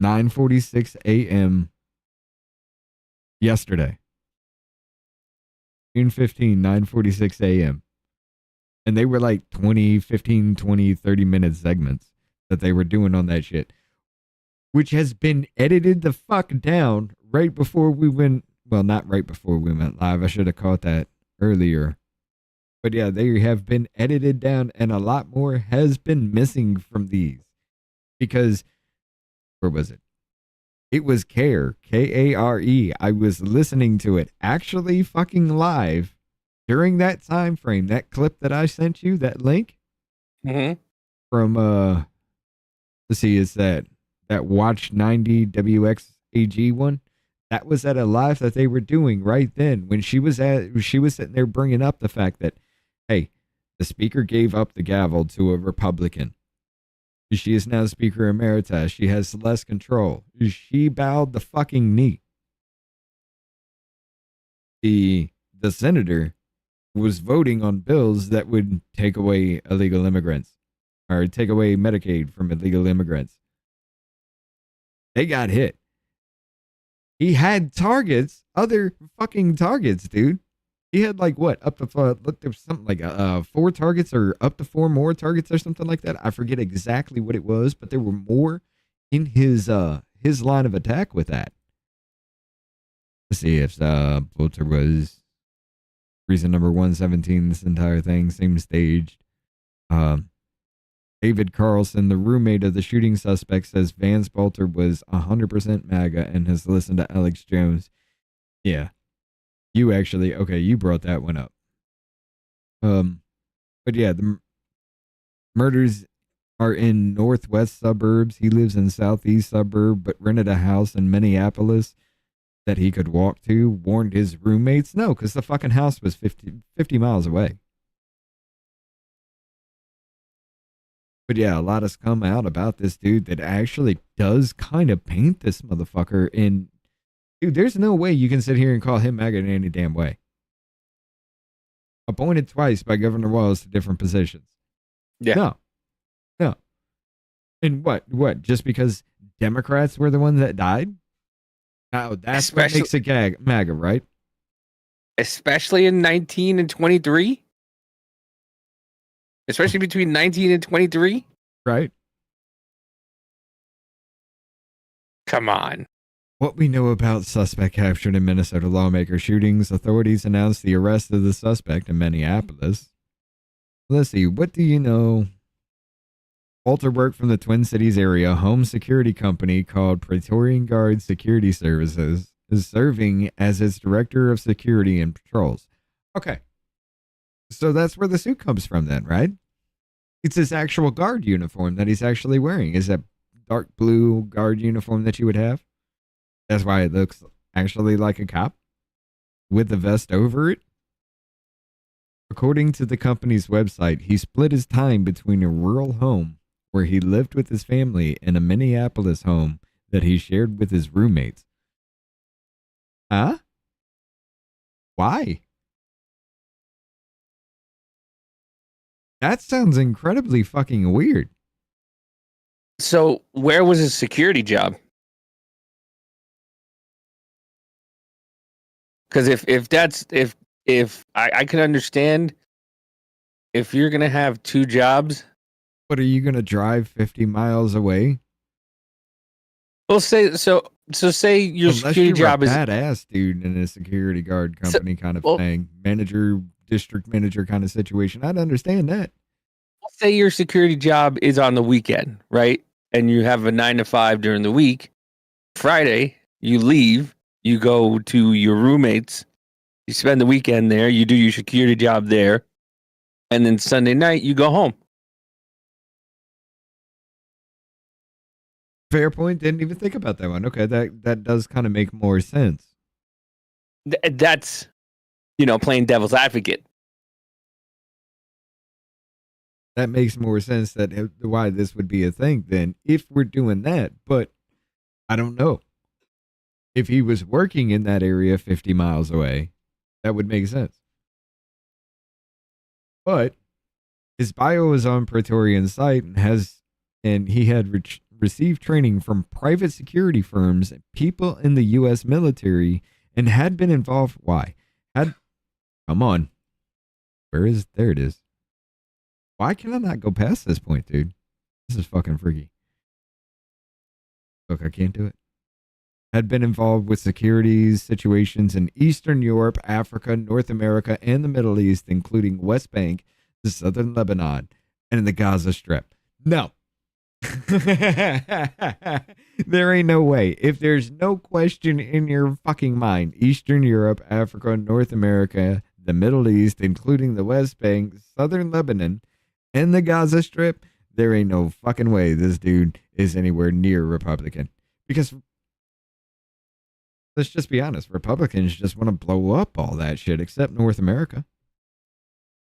9:46 a.m. yesterday. June 15, 9:46 a.m. And they were like 20, 15, 20, 30-minute segments that they were doing on that shit, which has been edited the fuck down right before we went. Well, not right before we went live. I should have caught that earlier. But yeah, they have been edited down, and a lot more has been missing from these. Because, where was it? It was Care, K-A-R-E. I was listening to it actually fucking live during that time frame. That clip that I sent you, that link from, let's see, it's that Watch 90 WXAG one. That was at a live that they were doing right then when she was sitting there bringing up the fact that, hey, the speaker gave up the gavel to a Republican. She is now Speaker Emeritus. She has less control. She bowed the fucking knee. The senator was voting on bills that would take away illegal immigrants or take away Medicaid from illegal immigrants. They got hit. He had targets, other fucking targets, dude. He had like what? Up to there was something like 4 targets or up to 4 more targets or something like that. I forget exactly what it was, but there were more in his line of attack with that. Let's see if Boelter was reason number 117. This entire thing seems staged. David Carlson, the roommate of the shooting suspect, says Vance Boelter was 100% MAGA and has listened to Alex Jones. Yeah. You actually, okay, you brought that one up. But yeah, the murders are in northwest suburbs. He lives in southeast suburb, but rented a house in Minneapolis that he could walk to. Warned his roommates. No, because the fucking house was 50 miles away. But yeah, a lot has come out about this dude that actually does kind of paint this motherfucker in. Dude, there's no way you can sit here and call him MAGA in any damn way. Appointed twice by Governor Walz to different positions. Yeah. No. And what? Just because Democrats were the ones that died? Now, that's what makes it MAGA, right? Especially in 19 and 23? Especially between 19 and 23? Right. Come on. What we know about suspect captured in Minnesota lawmaker shootings, authorities announced the arrest of the suspect in Minneapolis. Let's see, what do you know? Boelter worked from the Twin Cities area home security company called Praetorian Guard Security Services, is serving as its director of security and patrols. Okay. So that's where the suit comes from then, right? It's his actual guard uniform that he's actually wearing. Is that dark blue guard uniform that you would have? That's why it looks actually like a cop with the vest over it. According to the company's website, he split his time between a rural home where he lived with his family and a Minneapolis home that he shared with his roommates. Huh? Why? That sounds incredibly fucking weird. So, where was his security job? Because if I can understand if you're gonna have 2 jobs. What, are you gonna drive 50 miles away? Well, say your security job is badass dude in a security guard company kind of thing, manager, district manager kind of situation. I'd understand that. Say your security job is on the weekend, right? And you have a 9 to 5 during the week. Friday, you leave. You go to your roommates, you spend the weekend there, you do your security job there, and then Sunday night you go home. Fair point. Didn't even think about that one. Okay, that does kind of make more sense. That's playing devil's advocate. That makes more sense that why this would be a thing then if we're doing that. But I don't know. If he was working in that area 50 miles away, that would make sense. But his bio is on Praetorian site and he had received training from private security firms and people in the U.S. military and had been involved. Why? Come on. There it is. Why can I not go past this point, dude? This is fucking freaky. Look, I can't do it. Had been involved with security situations in Eastern Europe, Africa, North America, and the Middle East, including West Bank, the Southern Lebanon, and the Gaza Strip. No. There ain't no way. If there's no question in your fucking mind, Eastern Europe, Africa, North America, the Middle East, including the West Bank, Southern Lebanon, and the Gaza Strip, there ain't no fucking way this dude is anywhere near Republican. Because let's just be honest, Republicans just want to blow up all that shit except North America.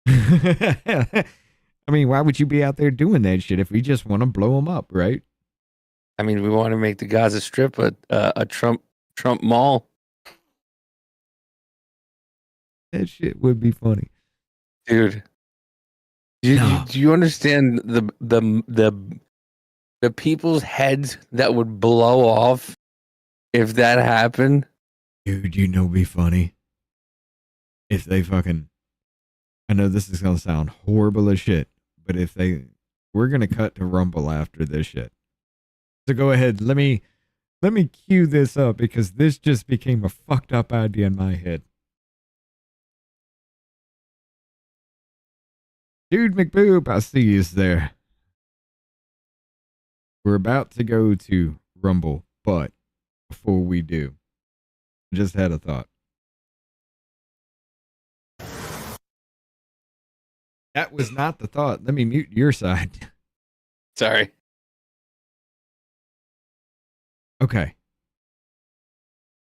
I mean, why would you be out there doing that shit if we just want to blow them up, right? I mean, we want to make the Gaza Strip a Trump mall. That shit would be funny, dude. Do you understand the people's heads that would blow off if that happened? Dude, it'd be funny if they fucking. I know this is gonna sound horrible as shit, but we're gonna cut to Rumble after this shit. So go ahead, let me cue this up because this just became a fucked up idea in my head. Dude McBoob, I see you there. We're about to go to Rumble, but before we do, I just had a thought. That was not the thought. Let me mute your side. Sorry. Okay.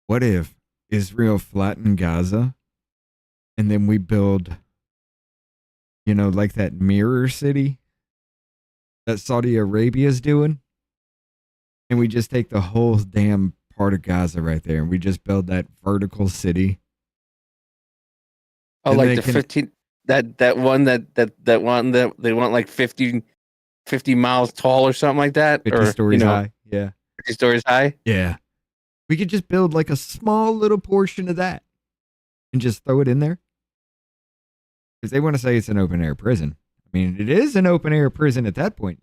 What if Israel flattened Gaza and then we build, like that mirror city that Saudi Arabia's doing? And we just take the whole damn part of Gaza right there and we just build that vertical city. Oh, like the 15 that one that they want like 50 miles tall or something like that, 50 stories high. Yeah. 50 stories high? Yeah. We could just build like a small little portion of that and just throw it in there. Because they want to say it's an open air prison. I mean, it is an open air prison at that point,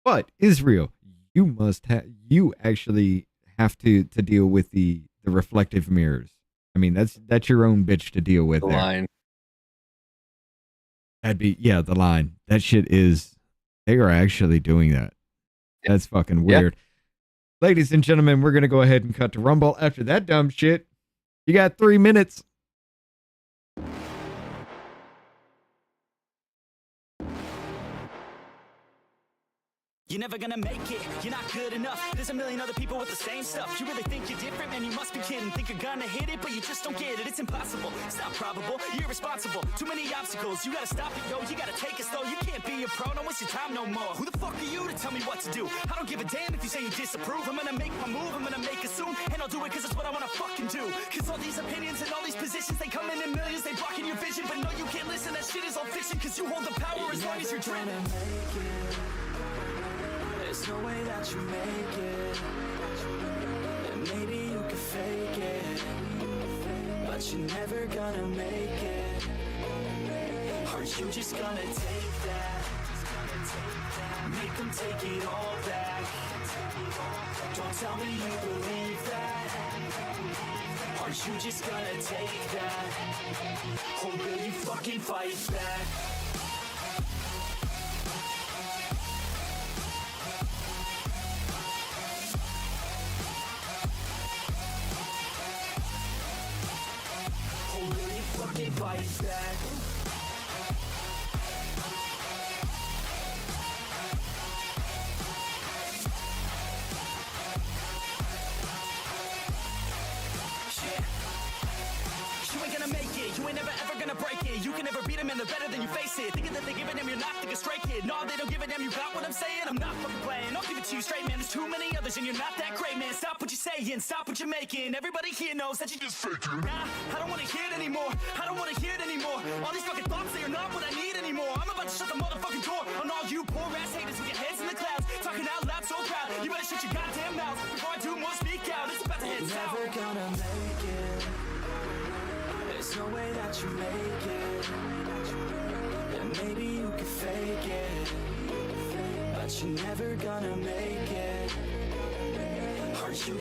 But Israel, you actually have to deal with the reflective mirrors. I mean, that's your own bitch to deal with. The line. That'd be the line. That shit is. They are actually doing that. That's fucking weird. Yeah. Ladies and gentlemen, we're gonna go ahead and cut to Rumble after that dumb shit. You got 3 minutes. You're never gonna make it, you're not good enough. There's a million other people with the same stuff. You really think you're different, man, you must be kidding. Think you're gonna hit it, but you just don't get it. It's impossible, it's not probable, you're irresponsible. Too many obstacles, you gotta stop it, yo. You gotta take it slow, you can't be a pro, don't waste your time no more. Who the fuck are you to tell me what to do? I don't give a damn if you say you disapprove. I'm gonna make my move, I'm gonna make it soon. And I'll do it cause it's what I wanna fucking do. Cause all these opinions and all these positions, they come in millions, they blocking your vision. But no, you can't listen, that shit is all fiction. Cause you hold the power as long as you're dreaming. There's no way that you make it, and maybe you can fake it, but you're never gonna make it. Aren't you just gonna take that? Make them take it all back. Don't tell me you believe that. Aren't you just gonna take that? Or will you fucking fight back? Fucking fight back. Yeah. You can never beat them and they're better than you face it. Thinking that they give a damn, you're not thinking straight, kid. No, they don't give a damn, you got what I'm saying? I'm not fucking playing, I'll give it to you straight, man. There's too many others and you're not that great, man. Stop what you're saying, stop what you're making. Everybody here knows that you just faking. Nah, I don't wanna hear it anymore. I don't wanna hear it anymore. All these fucking thoughts, they are not what I need anymore. I'm about to shut the motherfucking door on all you poor ass haters with your heads in the clouds. Talking out loud so proud. You better shut your goddamn mouth before I do more, speak out. It's about to head south. Never gonna make it. There's no way that you make it. And maybe you could fake it, but you're never gonna make it.